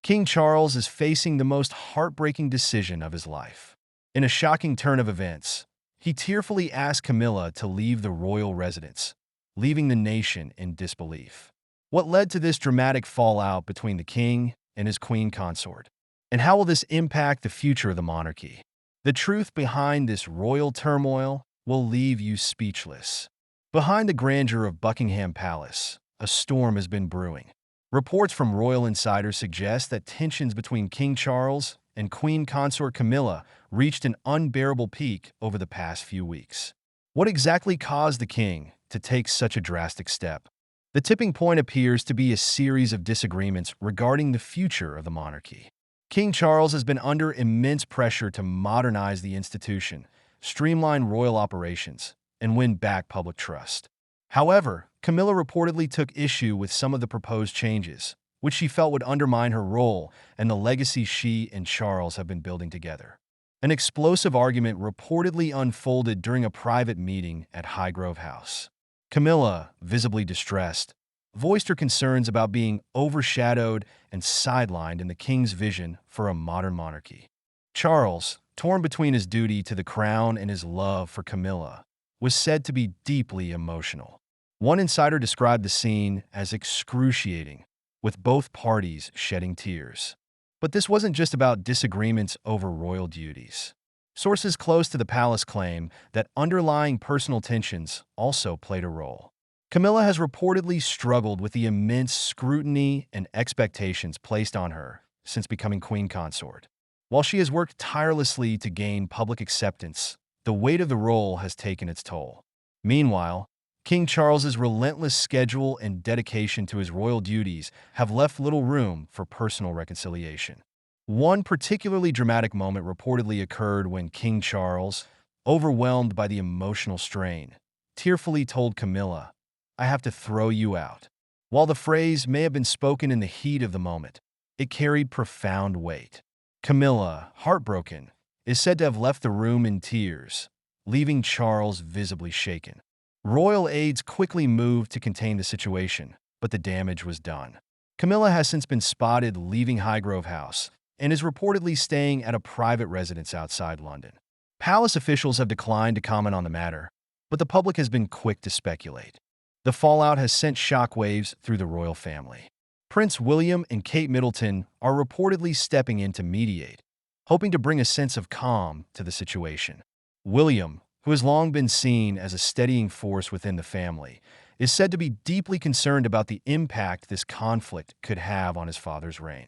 King Charles is facing the most heartbreaking decision of his life. In a shocking turn of events, he tearfully asked Camilla to leave the royal residence, leaving the nation in disbelief. What led to this dramatic fallout between the king and his queen consort? And how will this impact the future of the monarchy? The truth behind this royal turmoil will leave you speechless. Behind the grandeur of Buckingham Palace, a storm has been brewing. Reports from royal insiders suggest that tensions between King Charles and Queen Consort Camilla reached an unbearable peak over the past few weeks. What exactly caused the king to take such a drastic step? The tipping point appears to be a series of disagreements regarding the future of the monarchy. King Charles has been under immense pressure to modernize the institution, streamline royal operations, and win back public trust. However, Camilla reportedly took issue with some of the proposed changes, which she felt would undermine her role and the legacy she and Charles have been building together. An explosive argument reportedly unfolded during a private meeting at Highgrove House. Camilla, visibly distressed, voiced her concerns about being overshadowed and sidelined in the king's vision for a modern monarchy. Charles, torn between his duty to the crown and his love for Camilla, was said to be deeply emotional. One insider described the scene as excruciating, with both parties shedding tears. But this wasn't just about disagreements over royal duties. Sources close to the palace claim that underlying personal tensions also played a role. Camilla has reportedly struggled with the immense scrutiny and expectations placed on her since becoming queen consort. While she has worked tirelessly to gain public acceptance, the weight of the role has taken its toll. Meanwhile, King Charles's relentless schedule and dedication to his royal duties have left little room for personal reconciliation. One particularly dramatic moment reportedly occurred when King Charles, overwhelmed by the emotional strain, tearfully told Camilla, "I have to throw you out." While the phrase may have been spoken in the heat of the moment, it carried profound weight. Camilla, heartbroken, is said to have left the room in tears, leaving Charles visibly shaken. Royal aides quickly moved to contain the situation, but the damage was done. Camilla has since been spotted leaving Highgrove House and is reportedly staying at a private residence outside London. Palace officials have declined to comment on the matter, but the public has been quick to speculate. The fallout has sent shockwaves through the royal family. Prince William and Kate Middleton are reportedly stepping in to mediate, hoping to bring a sense of calm to the situation. William, who has long been seen as a steadying force within the family, is said to be deeply concerned about the impact this conflict could have on his father's reign.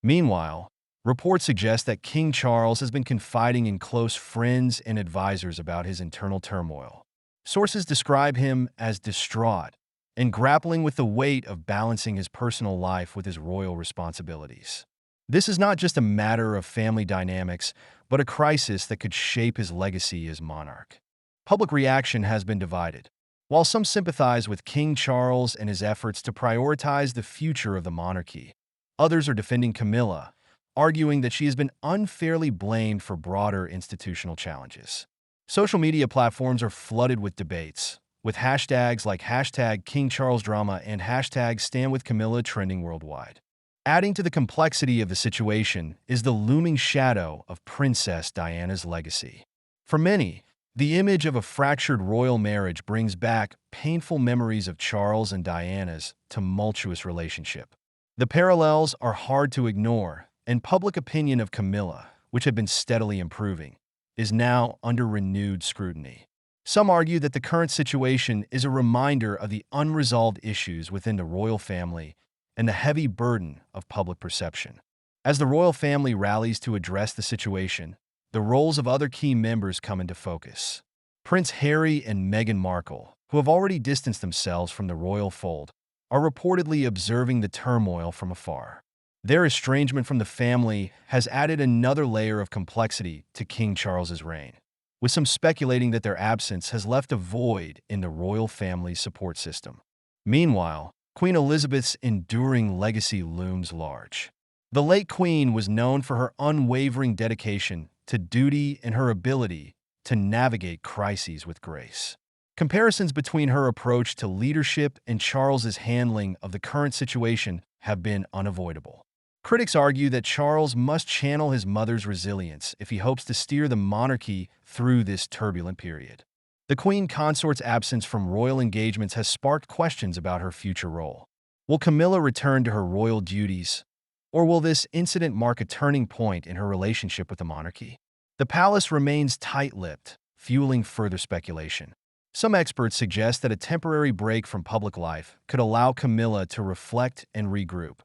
Meanwhile, reports suggest that King Charles has been confiding in close friends and advisors about his internal turmoil. Sources describe him as distraught and grappling with the weight of balancing his personal life with his royal responsibilities. This is not just a matter of family dynamics, but a crisis that could shape his legacy as monarch. Public reaction has been divided. While some sympathize with King Charles and his efforts to prioritize the future of the monarchy, others are defending Camilla, arguing that she has been unfairly blamed for broader institutional challenges. Social media platforms are flooded with debates, with hashtags like #KingCharlesDrama and #StandWithCamilla trending worldwide. Adding to the complexity of the situation is the looming shadow of Princess Diana's legacy. For many, the image of a fractured royal marriage brings back painful memories of Charles and Diana's tumultuous relationship. The parallels are hard to ignore, and public opinion of Camilla, which had been steadily improving, is now under renewed scrutiny. Some argue that the current situation is a reminder of the unresolved issues within the royal family and the heavy burden of public perception. As the royal family rallies to address the situation, the roles of other key members come into focus. Prince Harry and Meghan Markle, who have already distanced themselves from the royal fold, are reportedly observing the turmoil from afar. Their estrangement from the family has added another layer of complexity to King Charles's reign, with some speculating that their absence has left a void in the royal family's support system. Meanwhile, Queen Elizabeth's enduring legacy looms large. The late Queen was known for her unwavering dedication to duty and her ability to navigate crises with grace. Comparisons between her approach to leadership and Charles's handling of the current situation have been unavoidable. Critics argue that Charles must channel his mother's resilience if he hopes to steer the monarchy through this turbulent period. The Queen Consort's absence from royal engagements has sparked questions about her future role. Will Camilla return to her royal duties, or will this incident mark a turning point in her relationship with the monarchy? The palace remains tight-lipped, fueling further speculation. Some experts suggest that a temporary break from public life could allow Camilla to reflect and regroup,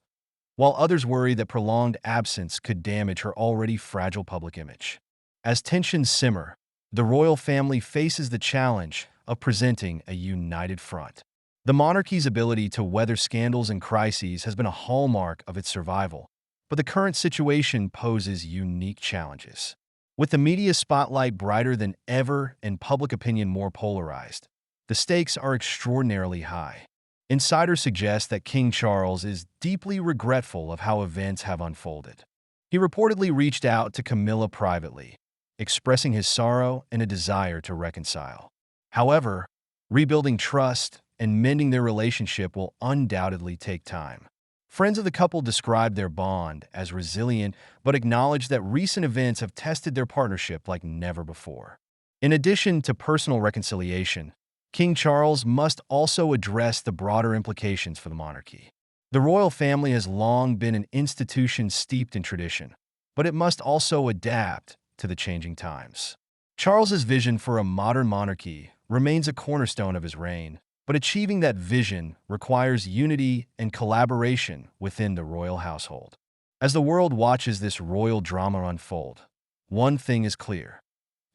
while others worry that prolonged absence could damage her already fragile public image. As tensions simmer, the royal family faces the challenge of presenting a united front. The monarchy's ability to weather scandals and crises has been a hallmark of its survival, but the current situation poses unique challenges. With the media spotlight brighter than ever and public opinion more polarized, the stakes are extraordinarily high. Insiders suggest that King Charles is deeply regretful of how events have unfolded. He reportedly reached out to Camilla privately, expressing his sorrow and a desire to reconcile. However, rebuilding trust and mending their relationship will undoubtedly take time. Friends of the couple described their bond as resilient, but acknowledged that recent events have tested their partnership like never before. In addition to personal reconciliation, King Charles must also address the broader implications for the monarchy. The royal family has long been an institution steeped in tradition, but it must also adapt to the changing times. Charles's vision for a modern monarchy remains a cornerstone of his reign, but achieving that vision requires unity and collaboration within the royal household. As the world watches this royal drama unfold, one thing is clear: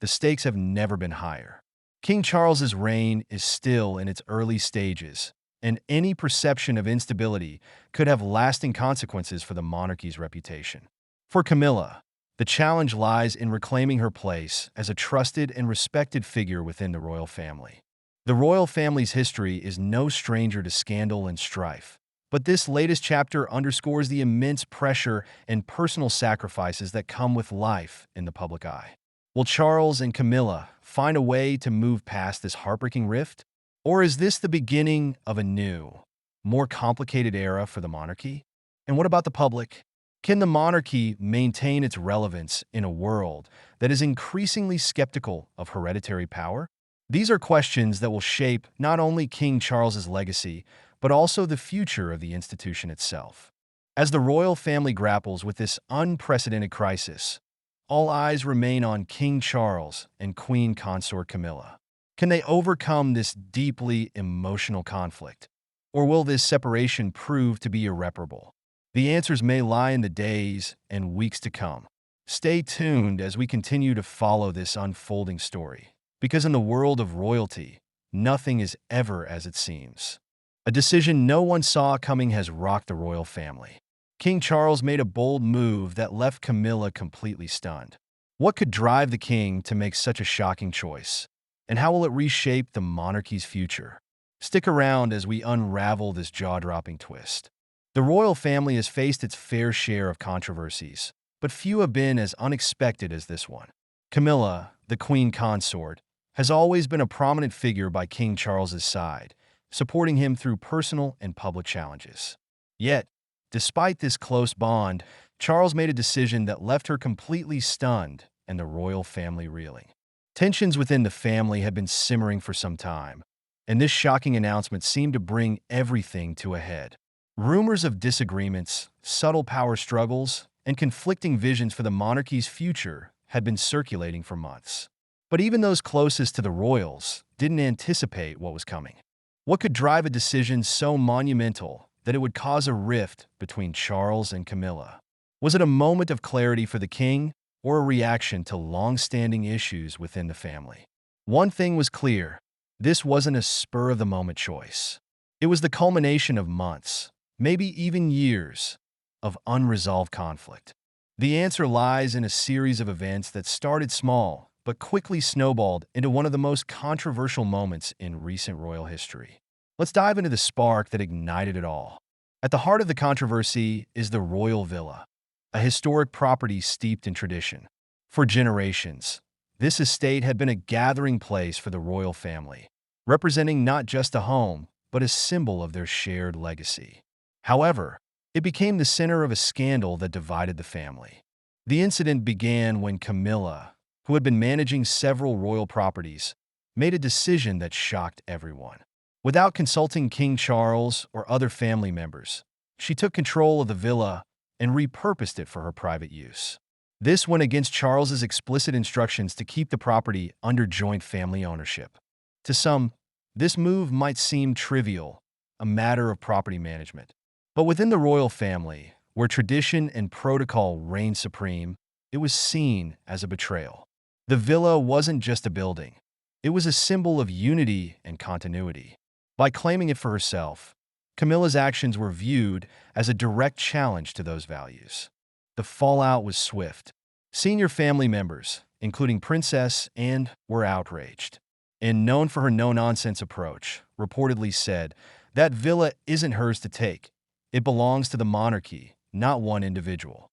the stakes have never been higher. King Charles's reign is still in its early stages, and any perception of instability could have lasting consequences for the monarchy's reputation. For Camilla, the challenge lies in reclaiming her place as a trusted and respected figure within the royal family. The royal family's history is no stranger to scandal and strife, but this latest chapter underscores the immense pressure and personal sacrifices that come with life in the public eye. Will Charles and Camilla find a way to move past this heartbreaking rift? Or is this the beginning of a new, more complicated era for the monarchy? And what about the public? Can the monarchy maintain its relevance in a world that is increasingly skeptical of hereditary power? These are questions that will shape not only King Charles's legacy, but also the future of the institution itself. As the royal family grapples with this unprecedented crisis, all eyes remain on King Charles and Queen Consort Camilla. Can they overcome this deeply emotional conflict? Or will this separation prove to be irreparable? The answers may lie in the days and weeks to come. Stay tuned as we continue to follow this unfolding story, because in the world of royalty, nothing is ever as it seems. A decision no one saw coming has rocked the royal family. King Charles made a bold move that left Camilla completely stunned. What could drive the king to make such a shocking choice? And how will it reshape the monarchy's future? Stick around as we unravel this jaw-dropping twist. The royal family has faced its fair share of controversies, but few have been as unexpected as this one. Camilla, the queen consort, has always been a prominent figure by King Charles's side, supporting him through personal and public challenges. Yet, despite this close bond, Charles made a decision that left her completely stunned and the royal family reeling. Tensions within the family had been simmering for some time, and this shocking announcement seemed to bring everything to a head. Rumors of disagreements, subtle power struggles, and conflicting visions for the monarchy's future had been circulating for months. But even those closest to the royals didn't anticipate what was coming. What could drive a decision so monumental that it would cause a rift between Charles and Camilla? Was it a moment of clarity for the king, or a reaction to long-standing issues within the family? One thing was clear: this wasn't a spur-of-the-moment choice. It was the culmination of months, maybe even years, of unresolved conflict. The answer lies in a series of events that started small but quickly snowballed into one of the most controversial moments in recent royal history. Let's dive into the spark that ignited it all. At the heart of the controversy is the royal villa, a historic property steeped in tradition. For generations, this estate had been a gathering place for the royal family, representing not just a home, but a symbol of their shared legacy. However, It became the center of a scandal that divided the family. The incident began when Camilla, who had been managing several royal properties, made a decision that shocked everyone. Without consulting King Charles or other family members, she took control of the villa and repurposed it for her private use. This went against Charles's explicit instructions to keep the property under joint family ownership. To some, this move might seem trivial, a matter of property management. But within the royal family, where tradition and protocol reigned supreme, it was seen as a betrayal. The villa wasn't just a building. It was a symbol of unity and continuity. By claiming it for herself, Camilla's actions were viewed as a direct challenge to those values. The fallout was swift. Senior family members, including Princess Anne, were outraged. And known for her no-nonsense approach, reportedly said, "That villa isn't hers to take. It belongs to the monarchy, not one individual."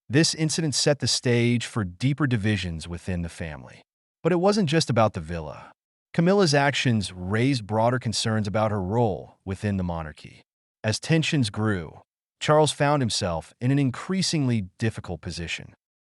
This incident set the stage for deeper divisions within the family. But it wasn't just about the villa. Camilla's actions raised broader concerns about her role within the monarchy. As tensions grew, Charles found himself in an increasingly difficult position.